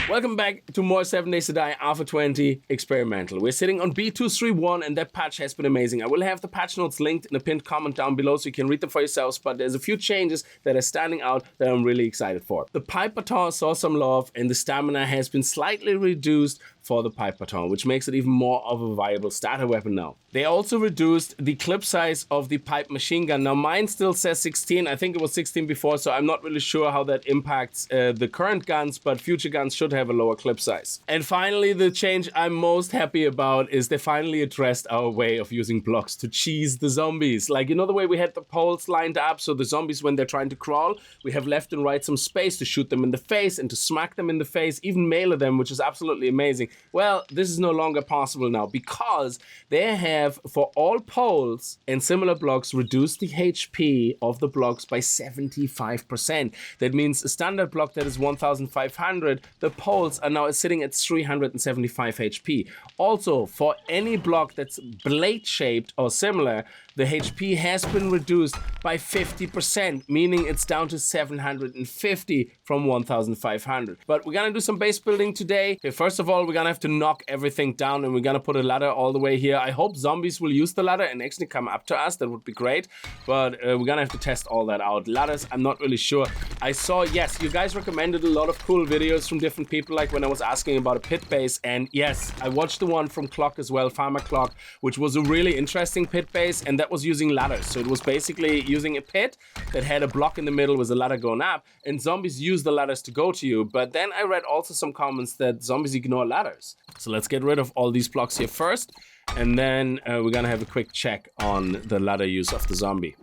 Welcome back to more 7 Days to Die Alpha 20 Experimental. We're sitting on B231 and that patch has been amazing. I will have the patch notes linked in a pinned comment down below so you can read them for yourselves, but there's a few changes that are standing out that I'm really excited for. The pipe baton saw some love and the stamina has been slightly reduced for the pipe baton, which makes it even more of a viable starter weapon now. They also reduced the clip size of the pipe machine gun. Now mine still says 16, I think it was 16 before, so I'm not really sure how that impacts the current guns, but future guns should have a lower clip size. And finally, the change I'm most happy about is they finally addressed our way of using blocks to cheese the zombies. Like, you know the way we had the poles lined up, so the zombies, when they're trying to crawl, we have left and right some space to shoot them in the face and to smack them in the face, even melee them, which is absolutely amazing. Well, this is no longer possible now because they have, for all poles and similar blocks, reduced the HP of the blocks by 75%. That means a standard block that is 1500, the poles are now sitting at 375 HP. Also, for any block that's blade shaped or similar, the HP has been reduced by 50%, meaning it's down to 750 from 1500. But we're gonna do some base building today. Okay, first of all, we're gonna have to knock everything down and we're gonna put a ladder all the way here. I hope zombies will use the ladder and actually come up to us. That would be great. But we're gonna have to test all that out. Ladders, I'm not really sure. I saw, yes, you guys recommended a lot of cool videos from different people, like when I was asking about a pit base. And yes, I watched the one from Clock as well, Farmer Clock, which was a really interesting pit base, and that was using ladders. So it was basically using a pit that had a block in the middle with a ladder going up, and zombies use the ladders to go to you. But then I read also some comments that zombies ignore ladders. So let's get rid of all these blocks here first, and then we're gonna have a quick check on the ladder use of the zombie.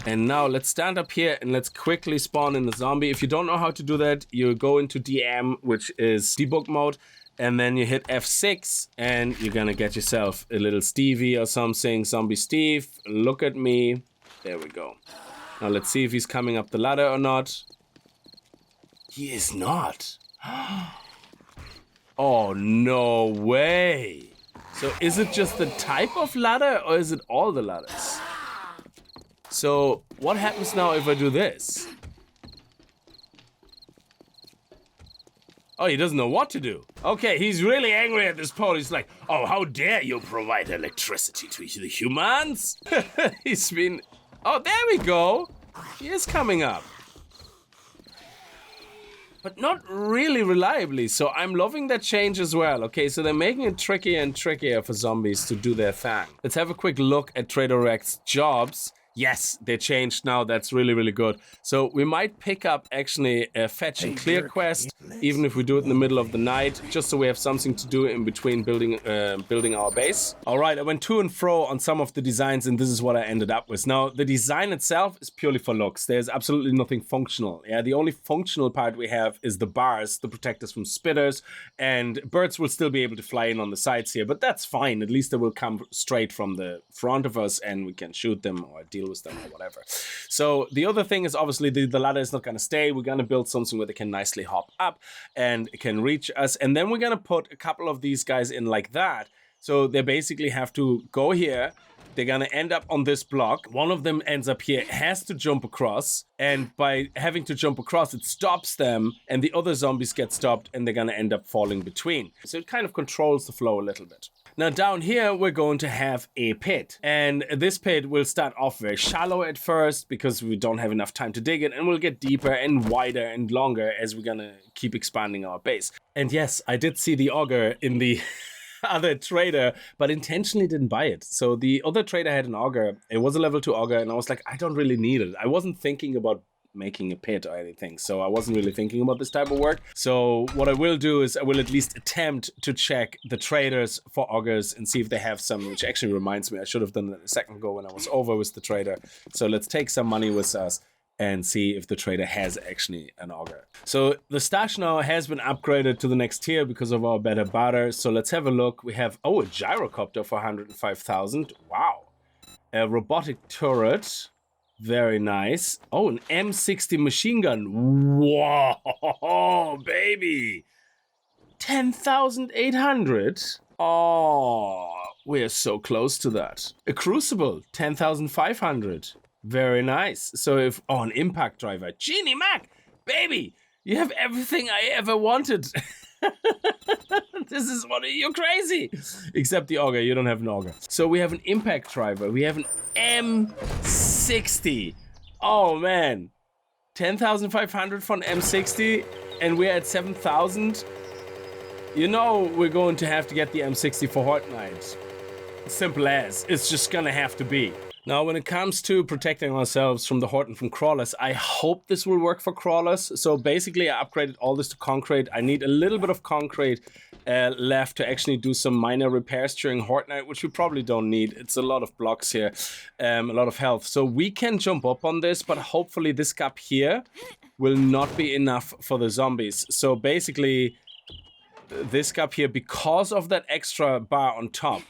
And now let's stand up here and let's quickly spawn in the zombie. If you don't know how to do that, you go into DM, which is debug mode, and then you hit F6 and you're gonna get yourself a little Stevie or something. Zombie Steve, look at me. There we go. Now let's see if he's coming up the ladder or not. He is not. Oh, no way. So is it just the type of ladder or is it all the ladders? So what happens now if I do this? Oh, he doesn't know what to do. Okay, he's really angry at this pole. He's like, oh, how dare you provide electricity to the humans? He's been... Oh, there we go. He is coming up. But not really reliably, so I'm loving that change as well. Okay, so they're making it trickier and trickier for zombies to do their thing. Let's have a quick look at Trader Rex's jobs. Yes, they changed now. That's really, really good. So we might pick up actually a fetch and clear quest, even if we do it in the middle of the night, just so we have something to do in between building our base. All right, I went to and fro on some of the designs, and this is what I ended up with. Now, the design itself is purely for looks. There's absolutely nothing functional. Yeah, the only functional part we have is the bars, the protectors from spitters, and birds will still be able to fly in on the sides here, but that's fine. At least they will come straight from the front of us, and we can shoot them or deal with them or whatever. So the other thing is obviously the ladder is not going to stay. We're going to build something where they can nicely hop up and can reach us. And then we're going to put a couple of these guys in like that. So they basically have to go here. They're going to end up on this block. One of them ends up here, has to jump across. And by having to jump across, it stops them. And the other zombies get stopped and they're going to end up falling between. So it kind of controls the flow a little bit. Now down here, we're going to have a pit. And this pit will start off very shallow at first because we don't have enough time to dig it. And we'll get deeper and wider and longer as we're going to keep expanding our base. And yes, I did see the auger in the... other trader, but intentionally didn't buy it. So the other trader had an auger. It was a level 2 auger, and I was like, I don't really need it. I wasn't thinking about making a pit or anything, so I wasn't really thinking about this type of work. So what I will do is I will at least attempt to check the traders for augers and see if they have some, which actually reminds me, I should have done that a second ago when I was over with the trader. So let's take some money with us and see if the trader has actually an auger. So the stash now has been upgraded to the next tier because of our better barter. So let's have a look. We have, oh, a gyrocopter for 105,000. Wow. A robotic turret. Very nice. Oh, an M60 machine gun. Whoa, baby. 10,800. Oh, we're so close to that. A crucible, 10,500. Very nice. So if, oh, an impact driver. Genie Mac, baby. You have everything I ever wanted. This is what you're crazy. Except the auger, you don't have an auger. So we have an impact driver. We have an M60. Oh man. 10,500 for an M60 and we're at 7,000. You know we're going to have to get the M60 for Horde Night. Simple as. It's just gonna have to be. Now, when it comes to protecting ourselves from the Horde and from crawlers, I hope this will work for crawlers. So basically, I upgraded all this to concrete. I need a little bit of concrete left to actually do some minor repairs during Horde Night, which we probably don't need. It's a lot of blocks here, a lot of health. So we can jump up on this, but hopefully this gap here will not be enough for the zombies. So basically, this gap here, because of that extra bar on top,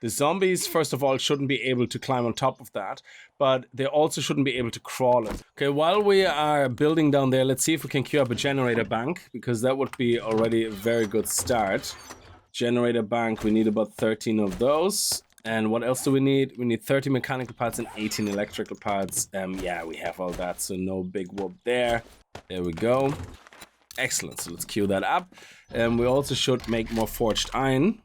the zombies, first of all, shouldn't be able to climb on top of that, but they also shouldn't be able to crawl it. Okay, while we are building down there, let's see if we can queue up a generator bank, because that would be already a very good start. Generator bank, we need about 13 of those. And what else do we need? We need 30 mechanical parts and 18 electrical parts. Yeah, we have all that, so no big whoop there. There we go. Excellent, so let's queue that up. We also should make more forged iron.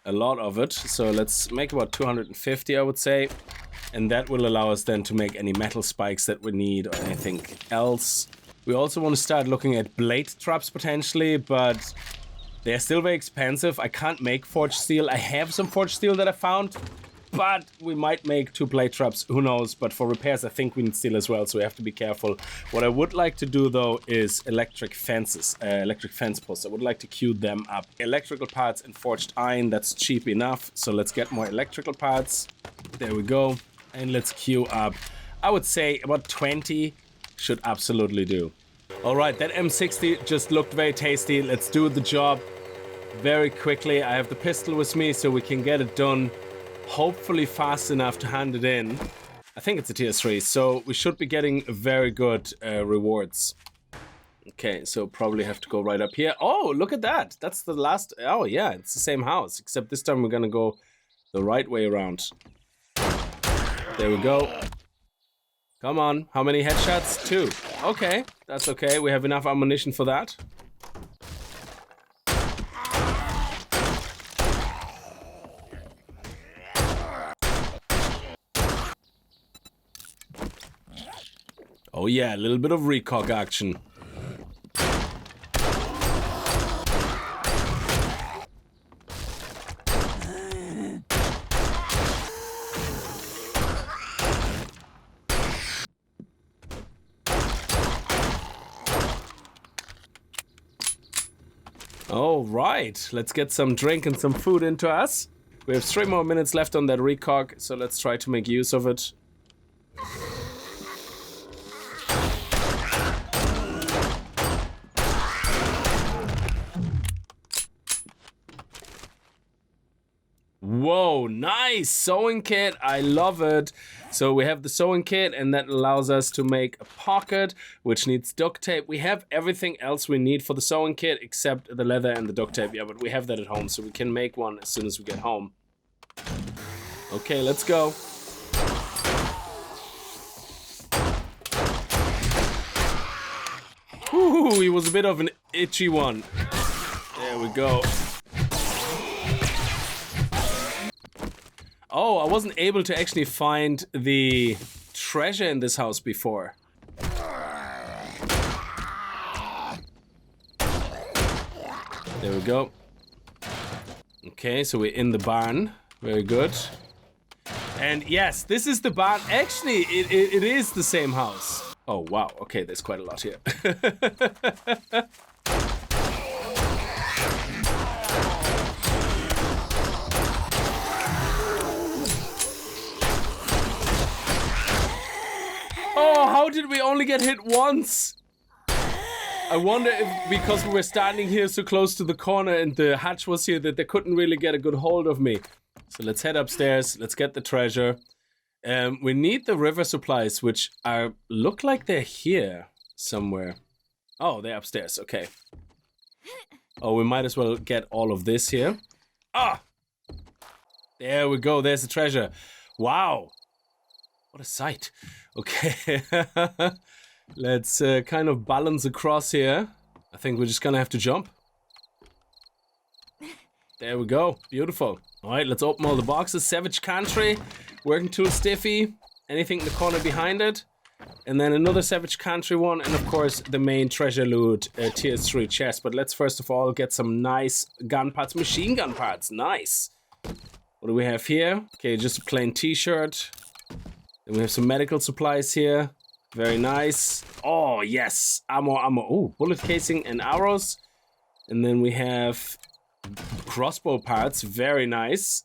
A lot of it, so let's make about 250, I would say, and that will allow us then to make any metal spikes that we need or anything else. We also want to start looking at blade traps potentially, but they're still very expensive. I can't make forged steel. I have some forged steel that I found, but we might make 2 blade traps, who knows. But for repairs, I think we need steel as well, so we have to be careful. What I would like to do, though, is electric fences, electric fence posts. I would like to queue them up. Electrical parts and forged iron, that's cheap enough. So let's get more electrical parts. There we go. And let's queue up, I would say, about 20 should absolutely do. All right, that M60 just looked very tasty. Let's do the job very quickly. I have the pistol with me, so we can get it done hopefully fast enough to hand it in. I think it's a tier 3, so we should be getting very good rewards. Okay, so probably have to go right up here. Oh, look at that. That's the last... Oh, yeah, it's the same house, except this time we're gonna go the right way around. There we go. Come on, how many headshots? 2. Okay, that's okay. We have enough ammunition for that. Oh yeah, a little bit of recog action. All right, let's get some drink and some food into us. We have 3 more minutes left on that recog, so let's try to make use of it. Whoa, nice sewing kit. I love it. So we have the sewing kit, and that allows us to make a pocket, which needs duct tape. We have everything else we need for the sewing kit except the leather and the duct tape. Yeah, but we have that at home, so we can make one as soon as we get home. Okay, let's go. Ooh, he was a bit of an itchy one. There we go. Oh, I wasn't able to actually find the treasure in this house before. There we go. Okay, so we're in the barn. Very good. And yes, this is the barn. Actually, it is the same house. Oh, wow. Okay, there's quite a lot here. Oh, how did we only get hit once? I wonder if because we were standing here so close to the corner and the hatch was here that they couldn't really get a good hold of me. So let's head upstairs. Let's get the treasure. We need the river supplies, which look like they're here somewhere. Oh, they're upstairs. Okay. Oh, we might as well get all of this here. Ah! There we go. There's the treasure. Wow. What a sight. Okay. Let's kind of balance across here. I think we're just gonna have to jump. There we go. Beautiful. All right, let's open all the boxes. Savage Country, Working Tool Stiffy, anything in the corner behind it. And then another Savage Country one, and of course the main treasure loot, tier 3 chest. But let's first of all get some nice gun parts, machine gun parts. Nice. What do we have here? Okay, just a plain t-shirt. Then we have some medical supplies here. Very nice. Oh, yes. Ammo. Oh, bullet casing and arrows. And then we have crossbow parts. Very nice.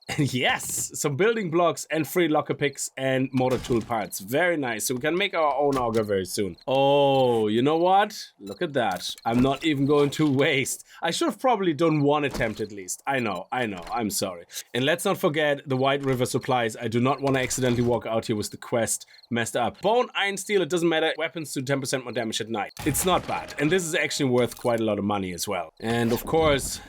And yes, some building blocks and free locker picks and motor tool parts. Very nice. So we can make our own auger very soon. Oh, you know what? Look at that. I'm not even going to waste. I should have probably done one attempt at least. I know. I'm sorry. And let's not forget the White River supplies. I do not want to accidentally walk out here with the quest messed up. Bone, iron, steel, it doesn't matter. Weapons do 10% more damage at night. It's not bad. And this is actually worth quite a lot of money as well. And of course,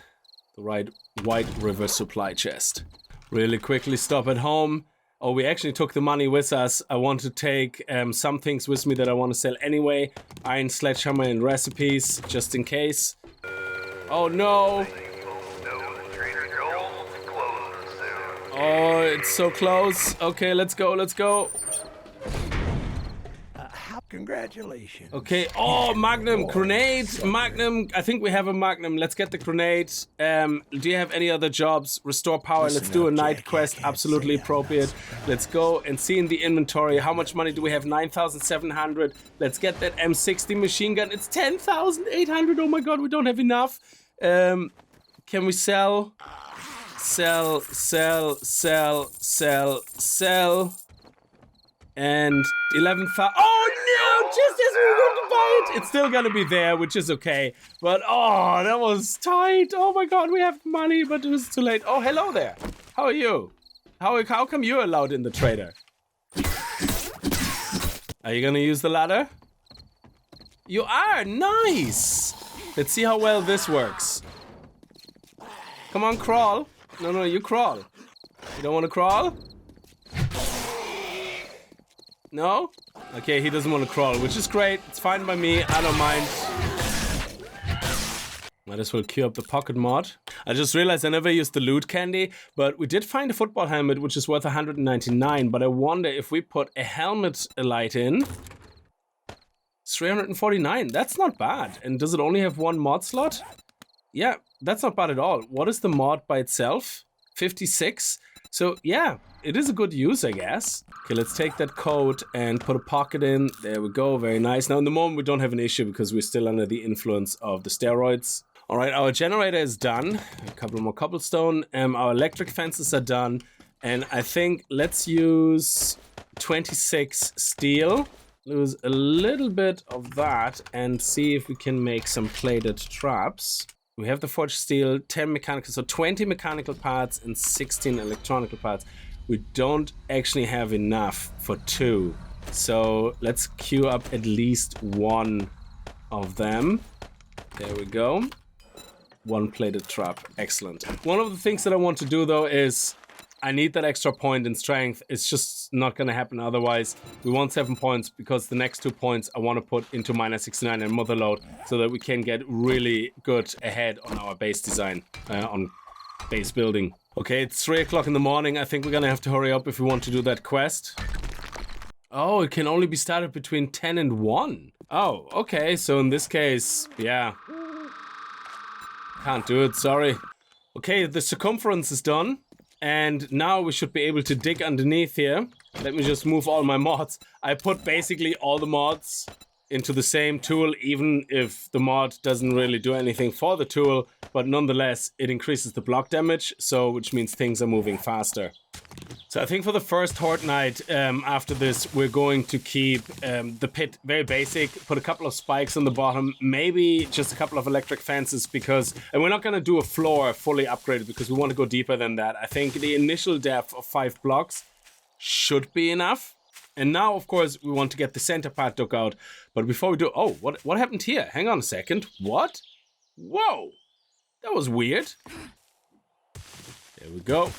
the White River supply chest. Really quickly stop at home. Oh, we actually took the money with us. I want to take some things with me that I want to sell anyway. Iron sledgehammer and recipes, just in case. Oh no! Oh, it's so close. Okay, let's go. Congratulations. Okay, oh, Magnum, grenade, Magnum. I think we have a Magnum. Let's get the grenade. Do you have any other jobs? Restore power. Let's do a night quest. Absolutely appropriate. Let's go and see in the inventory. How much money do we have? 9,700. Let's get that M60 machine gun. It's 10,800. Oh my god, we don't have enough. Can we sell? Sell. And 11,000. Oh no! Just as we were going to buy it, it's still gonna be there, which is okay. But oh, that was tight. Oh my god, we have money, but it was too late. Oh, hello there. How are you? How come you're allowed in the trader? Are you gonna use the ladder? You are. Nice. Let's see how well this works. Come on, crawl. No, you crawl. You don't want to crawl? No? Okay, he doesn't want to crawl, which is great. It's fine by me. I don't mind. Might as well queue up the pocket mod. I just realized I never used the loot candy, but we did find a football helmet, which is worth 199. But I wonder if we put a helmet light in. It's 349. That's not bad. And does it only have one mod slot? Yeah, that's not bad at all. What is the mod by itself? 56. So yeah, it is a good use, I guess. Okay, let's take that coat and put a pocket in. There we go, very nice. Now in the moment we don't have an issue because we're still under the influence of the steroids. All right, our generator is done. A couple more cobblestone. Our electric fences are done. And I think let's use 26 steel. Lose a little bit of that and see if we can make some plated traps. We have the forged steel, 10 mechanical, so 20 mechanical parts and 16 electronical parts. We don't actually have enough for 2. So let's queue up at least one of them. There we go. One plated trap. Excellent. One of the things that I want to do though is I need that extra point in strength. It's just not going to happen otherwise. We want 7 points because the next 2 points I want to put into -69 and motherload so that we can get really good ahead on our base design, on base building. Okay, it's 3 o'clock in the morning. I think we're going to have to hurry up if we want to do that quest. Oh, it can only be started between 10 and 1. Oh, okay. So in this case, yeah. Can't do it, sorry. Okay, the circumference is done. And now we should be able to dig underneath here. Let me just move all my mods. I put basically all the mods into the same tool, even if the mod doesn't really do anything for the tool. But nonetheless, it increases the block damage, so which means things are moving faster. So I think for the first Horde night, after this, we're going to keep the pit very basic, put a couple of spikes on the bottom, maybe just a couple of electric fences because, and we're not going to do a floor fully upgraded because we want to go deeper than that. I think the initial depth of 5 blocks should be enough. And now, of course, we want to get the center part dug out. But before we do, oh, what happened here? Hang on a second. What? Whoa, that was weird. There we go.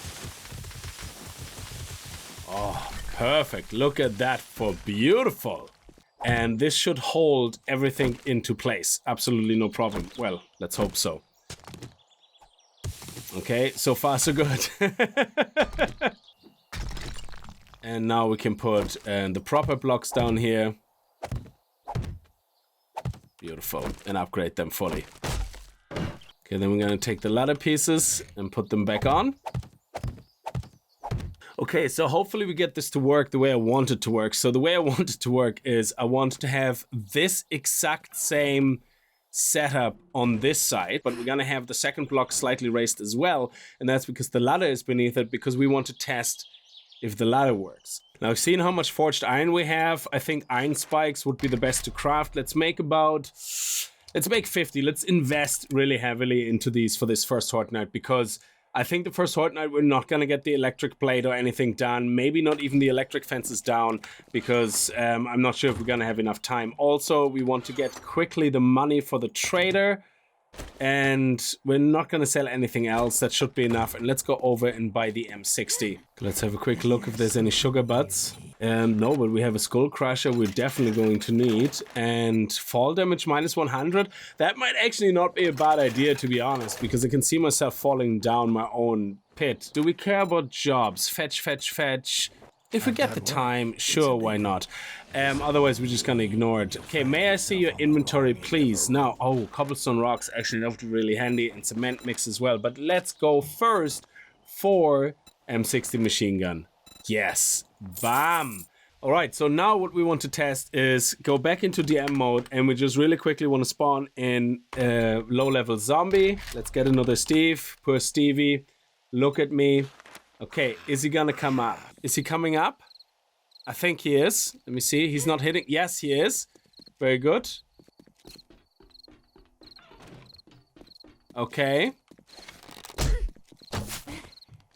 Oh, perfect. Look at that for beautiful. And this should hold everything into place. Absolutely no problem. Well, let's hope so. Okay, so far so good. And now we can put the proper blocks down here. Beautiful. And upgrade them fully. Okay, then we're gonna take the ladder pieces and put them back on. Okay, so hopefully we get this to work the way I want it to work. So the way I want it to work is I want to have this exact same setup on this side, but we're gonna have the second block slightly raised as well. And that's because the ladder is beneath it, because we want to test if the ladder works. Now, seeing how much forged iron we have, I think iron spikes would be the best to craft. Let's make 50. Let's invest really heavily into these for this first Horde Night, because I think the first Horde Night we're not gonna get the electric plate or anything done. Maybe not even the electric fences down, because I'm not sure if we're gonna have enough time. Also, we want to get quickly the money for the trader, and we're not gonna sell anything else. That should be enough. And let's go over and buy the M60. Let's have a quick look if there's any sugar butts. No, but we have a skull crusher we're definitely going to need. And fall damage minus 100. That might actually not be a bad idea, to be honest, because I can see myself falling down my own pit. Do we care about jobs? Fetch, fetch, fetch. If we get the time, sure, why not? Otherwise, we're just gonna ignore it. Okay, may I see your inventory, please? Now, oh, cobblestone rocks, actually, that would be really handy, and cement mix as well. But let's go first for M60 machine gun. Yes, bam! All right, so now what we want to test is go back into DM mode, and we just really quickly want to spawn in a low-level zombie. Let's get another Steve. Poor Stevie. Look at me. Okay, is he gonna come up? Is he coming up? I think he is. Let me see. He's not hitting. Yes, he is. Very good. Okay.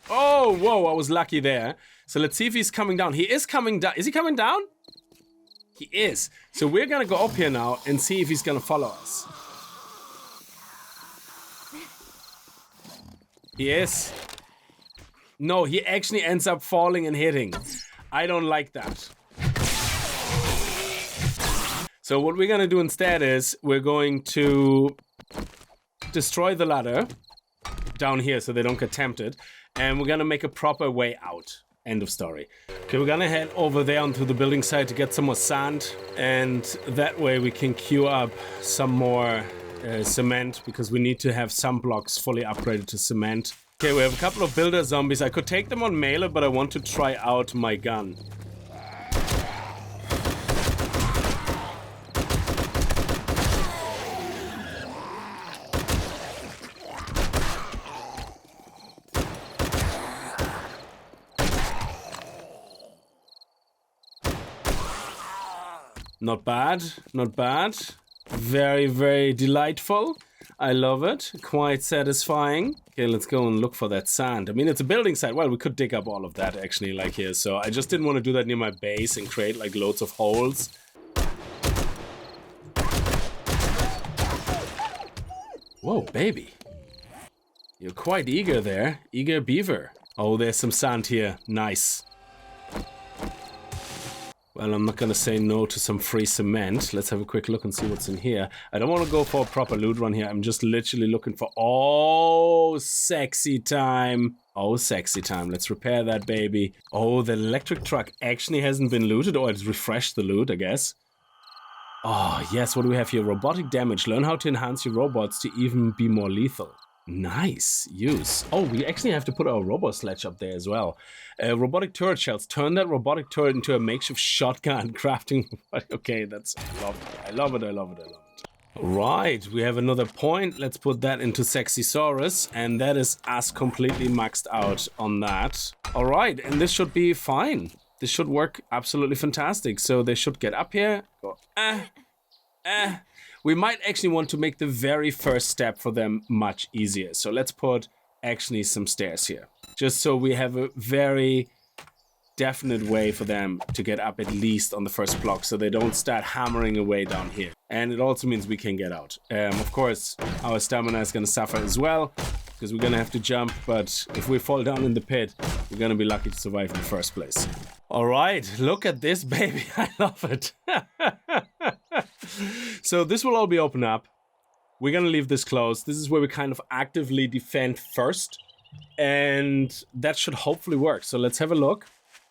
Oh, whoa, I was lucky there. So let's see if he's coming down. He is coming down. Is he coming down? He is. So we're gonna go up here now and see if he's gonna follow us. He is. No, he actually ends up falling and hitting. I don't like that. So what we're gonna do instead is we're going to destroy the ladder down here so they don't get tempted. And we're gonna make a proper way out. End of story. Okay, we're gonna head over there onto the building site to get some more sand. And that way we can queue up some more cement, because we need to have some blocks fully upgraded to cement. Okay, we have a couple of builder zombies. I could take them on melee, but I want to try out my gun. Not bad, not bad. Very, very delightful. I love it. Quite satisfying. Okay, let's go and look for that sand. I mean, it's a building site. Well, we could dig up all of that actually, like here. So I just didn't want to do that near my base and create like loads of holes. Whoa, baby. You're quite eager there. Eager beaver. Oh, there's some sand here. Nice. Well, I'm not gonna say no to some free cement. Let's have a quick look and see what's in here. I don't want to go for a proper loot run here. I'm just literally looking for... Oh, sexy time. Oh, sexy time. Let's repair that baby. Oh, the electric truck actually hasn't been looted. Or it's refreshed the loot, I guess. Oh, yes. What do we have here? Robotic damage. Learn how to enhance your robots to even be more lethal. Nice use. Oh, we actually have to put our robo sledge up there as well. Robotic turret shells. Turn that robotic turret into a makeshift shotgun. Crafting. Okay, that's... I love it. I love it. I love it. I love it. Right, we have another point. Let's put that into Sexy Saurus. And that is us completely maxed out on that. All right, and this should be fine. This should work absolutely fantastic. So they should get up here. Go, We might actually want to make the very first step for them much easier. So let's put actually some stairs here. Just so we have a very definite way for them to get up at least on the first block, so they don't start hammering away down here. And it also means we can get out. Of course, our stamina is going to suffer as well, because we're going to have to jump. But if we fall down in the pit, we're going to be lucky to survive in the first place. All right, look at this baby. I love it. So this will all be open up. We're going to leave this closed. This is where we kind of actively defend first. And that should hopefully work. So let's have a look.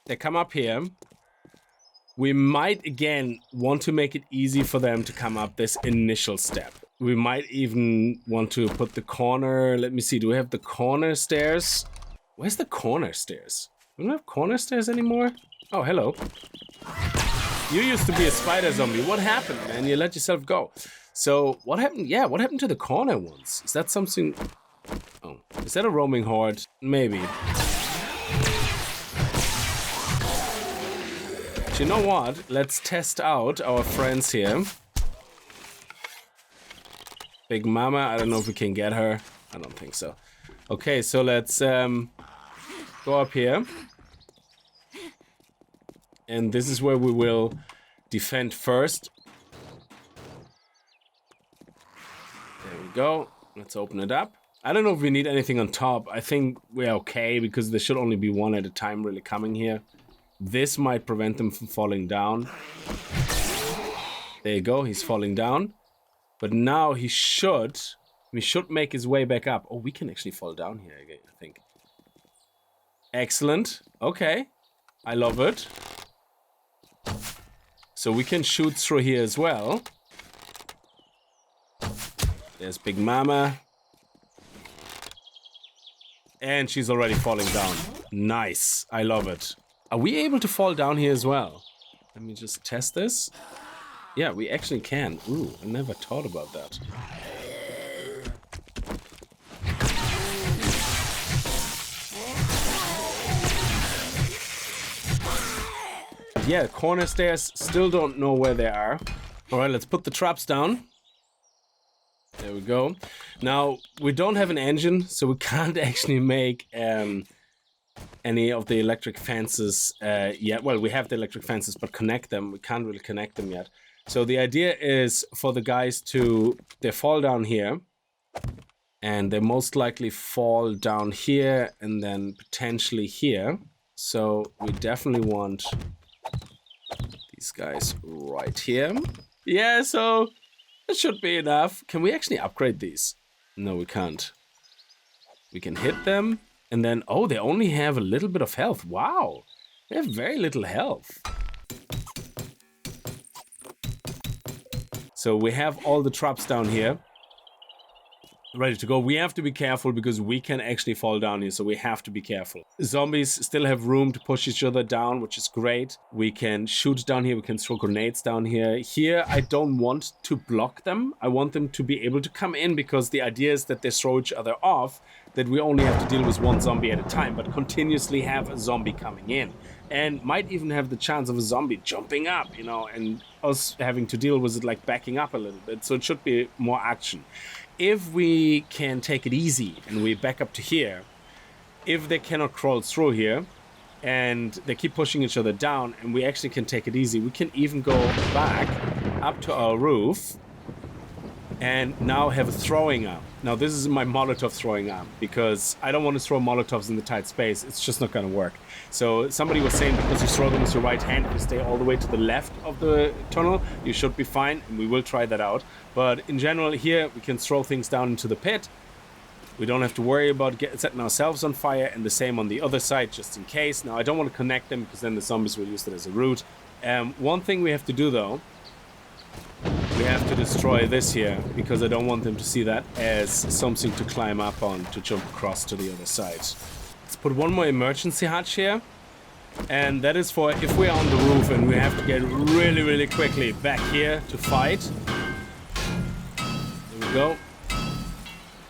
They come up here. We might, again, want to make it easy for them to come up this initial step. We might even want to put the corner... Let me see, do we have the corner stairs? Where's the corner stairs? We don't have corner stairs anymore? Oh, hello. You used to be a spider zombie. What happened, man? You let yourself go. So, what happened? Yeah, what happened to the corner ones? Is that something... Oh, is that a roaming horde? Maybe. But you know what? Let's test out our friends here. Big Mama, I don't know if we can get her. I don't think so. Okay, so let's go up here. And this is where we will defend first. There we go. Let's open it up. I don't know if we need anything on top. I think we're okay because there should only be one at a time really coming here. This might prevent them from falling down. There you go. He's falling down. But now he should make his way back up. Oh, we can actually fall down here again, I think. Excellent. Okay. I love it. So we can shoot through here as well. There's Big Mama. And she's already falling down. Nice. I love it. Are we able to fall down here as well? Let me just test this. Yeah, we actually can. Ooh, I never thought about that. Yeah, corner stairs, still don't know where they are. All right, let's put the traps down. There we go. Now, we don't have an engine, so we can't actually make any of the electric fences yet. Well, we have the electric fences, but connect them. We can't really connect them yet. So the idea is for the guys to... They fall down here. And they most likely fall down here and then potentially here. So we definitely want... these guys right here. Yeah, so that should be enough. Can we actually upgrade these? No, we can't. We can hit them and then, oh, they only have a little bit of health. Wow, they have very little health. So we have all the traps down here. Ready to go. We have to be careful because we can actually fall down here, so we have to be careful. Zombies still have room to push each other down, which is great. We can shoot down here, we can throw grenades down here. Here, I don't want to block them. I want them to be able to come in because the idea is that they throw each other off, that we only have to deal with one zombie at a time, but continuously have a zombie coming in. And might even have the chance of a zombie jumping up, you know, and us having to deal with it like backing up a little bit. So it should be more action. If we can take it easy and we back up to here, if they cannot crawl through here and they keep pushing each other down and we actually can take it easy, we can even go back up to our roof and now have a throwing arm. Now this is my Molotov throwing arm because I don't want to throw Molotovs in the tight space. It's just not going to work. So somebody was saying because you throw them with your right hand, if you stay all the way to the left of the tunnel, you should be fine, and we will try that out. But in general here, we can throw things down into the pit. We don't have to worry about setting ourselves on fire, and the same on the other side, just in case. Now I don't want to connect them because then the zombies will use it as a route. One thing we have to do though, we have to destroy this here because I don't want them to see that as something to climb up on to jump across to the other side. Let's put one more emergency hatch here, and that is for if we're on the roof and we have to get really quickly back here to fight. There we go.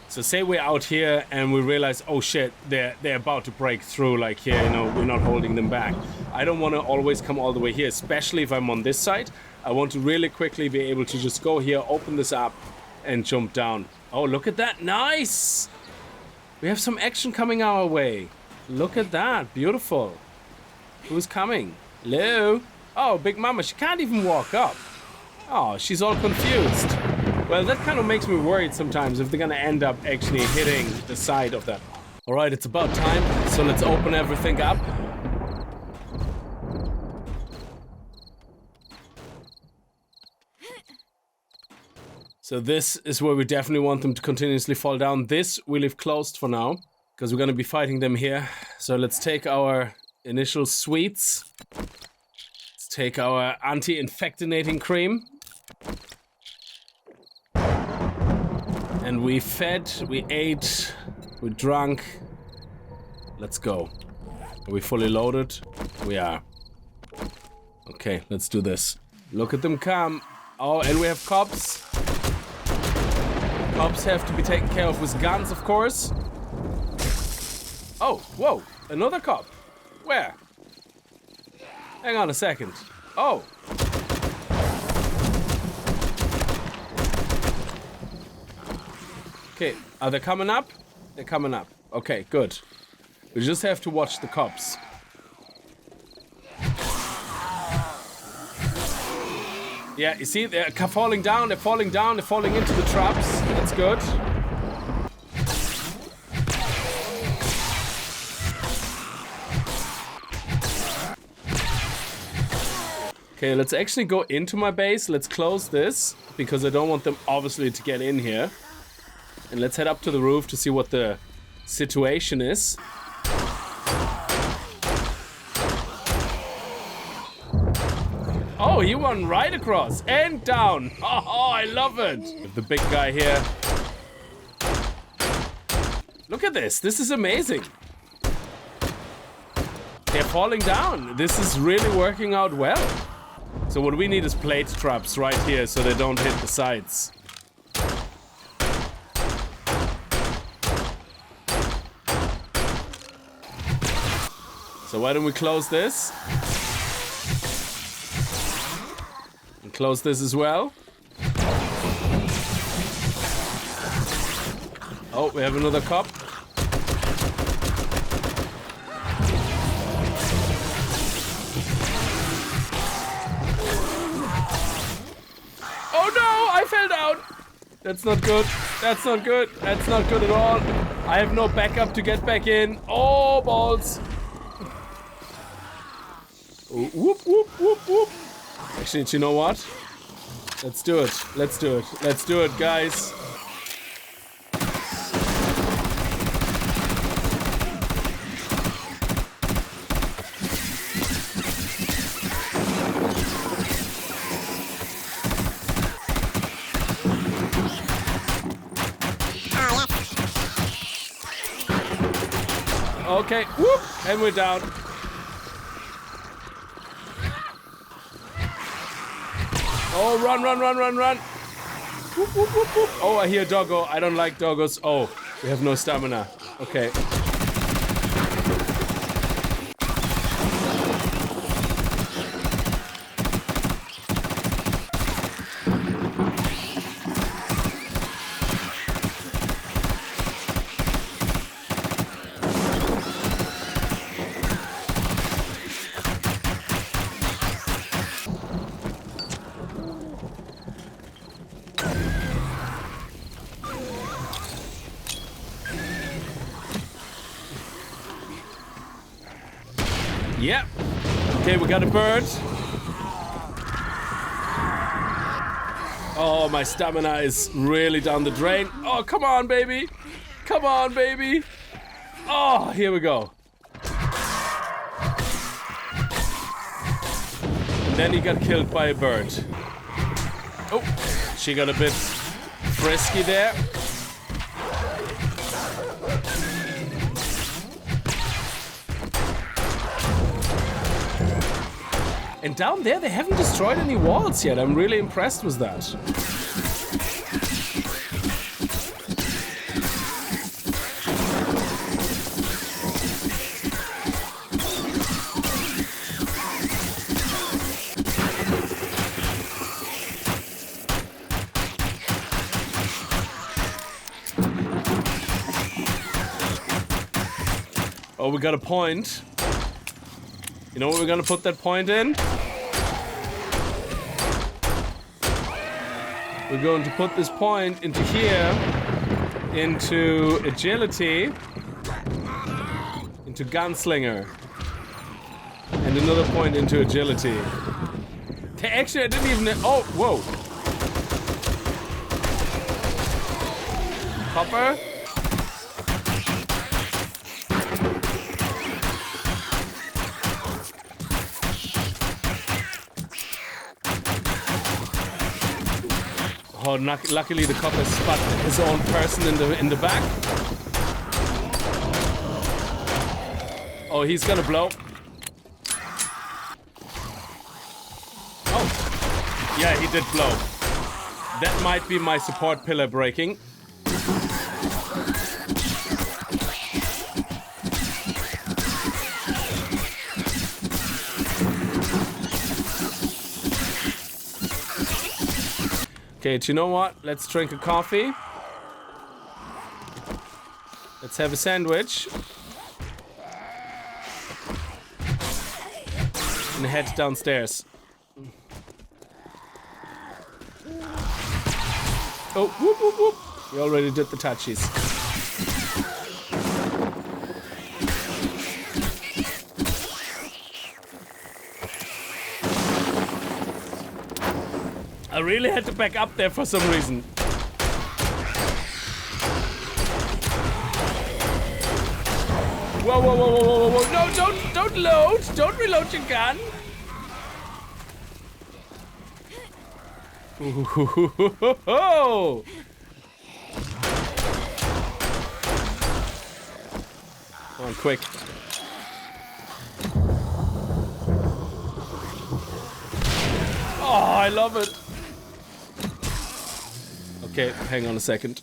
So say we're out here and we realize, oh shit, they're about to break through, like here, you know, we're not holding them back. I don't want to always come all the way here, especially if I'm on this side. I want to really quickly be able to just go here, open this up, and jump down. Oh, look at that. Nice! We have some action coming our way. Look at that. Beautiful. Who's coming? Hello? Oh, Big Mama. She can't even walk up. Oh, she's all confused. Well, that kind of makes me worried sometimes if they're going to end up actually hitting the side of that. All right, it's about time. So let's open everything up. So this is where we definitely want them to continuously fall down. This we leave closed for now, because we're going to be fighting them here. So let's take our initial sweets. Let's take our anti-infectinating cream. And we fed, we ate, we drank. Let's go. Are we fully loaded? We are. Okay, let's do this. Look at them come. Oh, and we have cops. Cops have to be taken care of with guns, of course. Oh, whoa, another cop. Where? Hang on a second. Oh. Okay, are they coming up? They're coming up. Okay, good. We just have to watch the cops. Yeah, you see, they're falling down, they're falling down, they're falling into the traps. That's good. Okay, let's actually go into my base. Let's close this, because I don't want them, obviously, to get in here. And let's head up to the roof to see what the situation is. Oh, he went right across and down. Oh, I love it. The big guy here. Look at this. This is amazing. They're falling down. This is really working out well. So what we need is plate traps right here so they don't hit the sides. So why don't we close this? And close this as well. Oh, we have another cop. Oh no, I fell down. That's not good. That's not good. That's not good at all. I have no backup to get back in. Oh, balls. Oh, whoop, whoop, whoop, whoop. Actually, do you know what? Let's do it. Let's do it. Let's do it, guys. Okay, whoop, and we're down. Oh, run, run, run, run, run. Whoop, whoop, whoop, whoop. Oh, I hear doggo. I don't like doggos. Oh, we have no stamina. Okay. Yep. Okay, we got a bird. Oh, my stamina is really down the drain. Oh, come on, baby. Come on, baby. Oh, here we go. And then he got killed by a bird. Oh, she got a bit frisky there. And down there, they haven't destroyed any walls yet. I'm really impressed with that. Oh, we got a point. You know what we're gonna put that point in? We're going to put this point into here, into agility, into gunslinger, and another point into agility. Okay, actually, I didn't even. Oh, whoa! Copper. Oh, luckily the copper spotted his own person in the back. Oh, he's gonna blow. Oh, yeah, he did blow. That might be my support pillar breaking. Okay, do you know what? Let's drink a coffee. Let's have a sandwich. And head downstairs. Oh, whoop, whoop, whoop. We already did the touchies. I really had to back up there for some reason. Whoa, whoa, whoa, whoa, whoa, whoa. No, don't load. Don't reload your gun. Ooh. Come on, quick. Oh, I love it. Okay, hang on a second.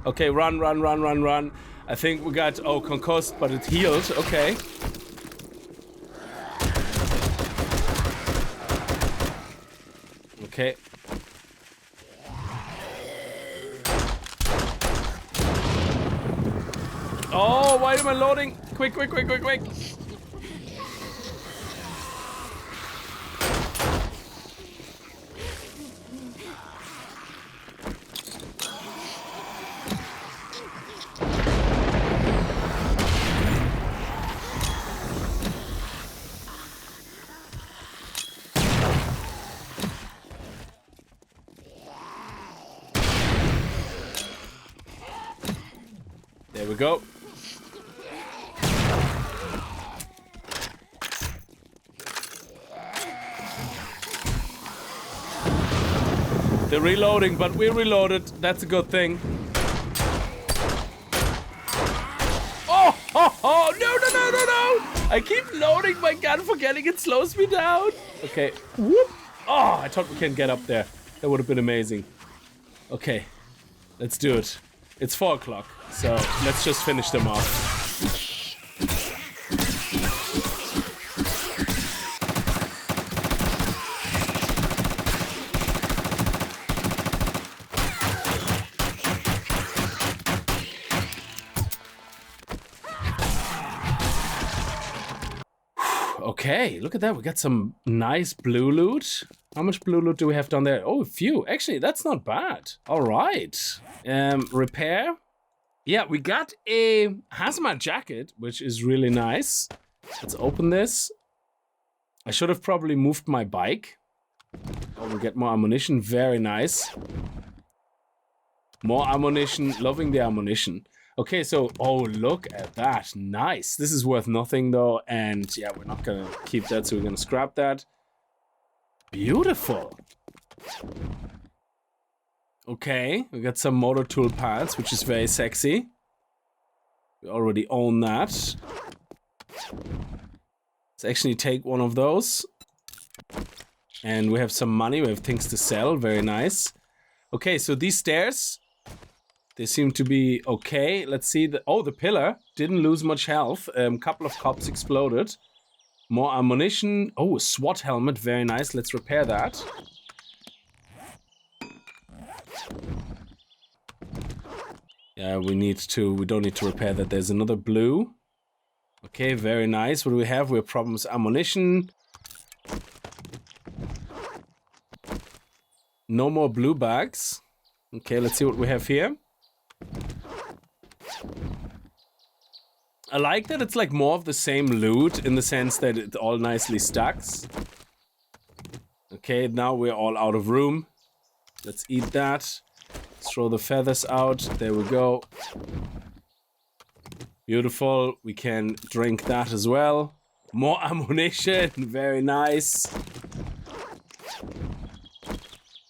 Okay, run. I think we got, concussed, but it healed. Okay. Okay. Oh, why am I loading? Quick. There we go. They're reloading, but we're reloaded. That's a good thing. Oh, no. I keep loading my gun, forgetting it slows me down. Okay. Whoop. Oh, I thought we can get up there. That would have been amazing. Okay. Let's do it. It's 4 o'clock, so let's just finish them off. Okay, look at that. We got some nice blue loot. How much blue loot do we have down there? Oh, a few. Actually, that's not bad. All right. Repair. Yeah, we got a hazmat jacket, which is really nice. Let's open this. I should have probably moved my bike. Oh, we get more ammunition. Very nice. More ammunition. Loving the ammunition. Okay, so, oh, look at that. Nice. This is worth nothing, though. And, yeah, we're not going to keep that, so we're going to scrap that. Beautiful. Okay, we got some motor tool pads, which is very sexy. We already own that. Let's actually take one of those. And we have some money. We have things to sell. Very nice. Okay, so these stairs... They seem to be okay. Let's see. The pillar didn't lose much health. Couple of cops exploded. More ammunition. Oh, a SWAT helmet. Very nice. Let's repair that. Yeah, we don't need to repair that. There's another blue. Okay, very nice. What do we have? We have problems. Ammunition. No more blue bags. Okay, let's see what we have here. I like that it's like more of the same loot in the sense that it all nicely stacks. Okay, now we're all out of room. Let's eat that. Let's throw the feathers out. There we go. Beautiful. We can drink that as well. More ammunition. Very nice.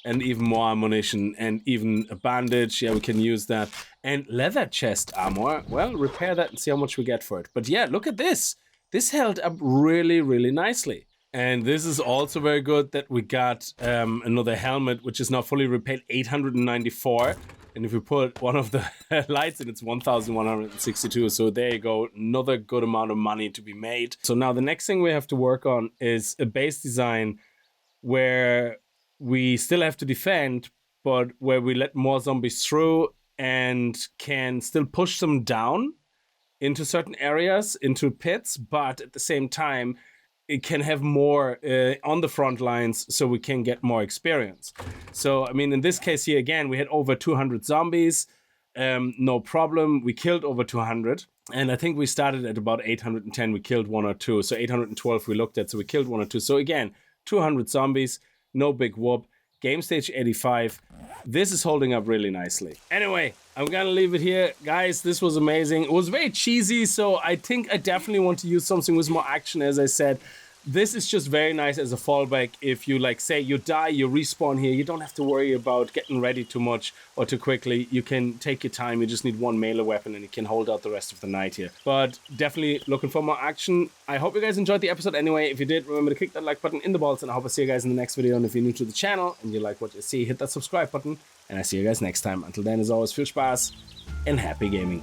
And even more ammunition. And even a bandage. Yeah, we can use that. And leather chest armor. Well, repair that and see how much we get for it. But yeah, look at this. This held up really, really nicely. And this is also very good that we got another helmet, which is now fully repaired, 894. And if we put one of the lights in, it's 1,162. So there you go, another good amount of money to be made. So now the next thing we have to work on is a base design where we still have to defend, but where we let more zombies through and can still push them down into certain areas, into pits, but at the same time, it can have more on the front lines so we can get more experience. So, I mean, in this case here, again, we had over 200 zombies. No problem. We killed over 200. And I think we started at about 810. We killed 1 or 2. So 812 we looked at. So we killed 1 or 2. So again, 200 zombies. No big whoop. Game stage 85. This is holding up really nicely. Anyway, I'm gonna leave it here. Guys, this was amazing. It was very cheesy, so I think I definitely want to use something with more action, as I said. This is just very nice as a fallback. If you, like, say you die, you respawn here, you don't have to worry about getting ready too much or too quickly. You can take your time. You just need one melee weapon and you can hold out the rest of the night here. But definitely looking for more action. I hope you guys enjoyed the episode anyway. If you did, remember to kick that like button in the balls, and I hope I see you guys in the next video. And if you're new to the channel and you like what you see, hit that subscribe button. And I see you guys next time. Until then, as always, viel Spaß and happy gaming.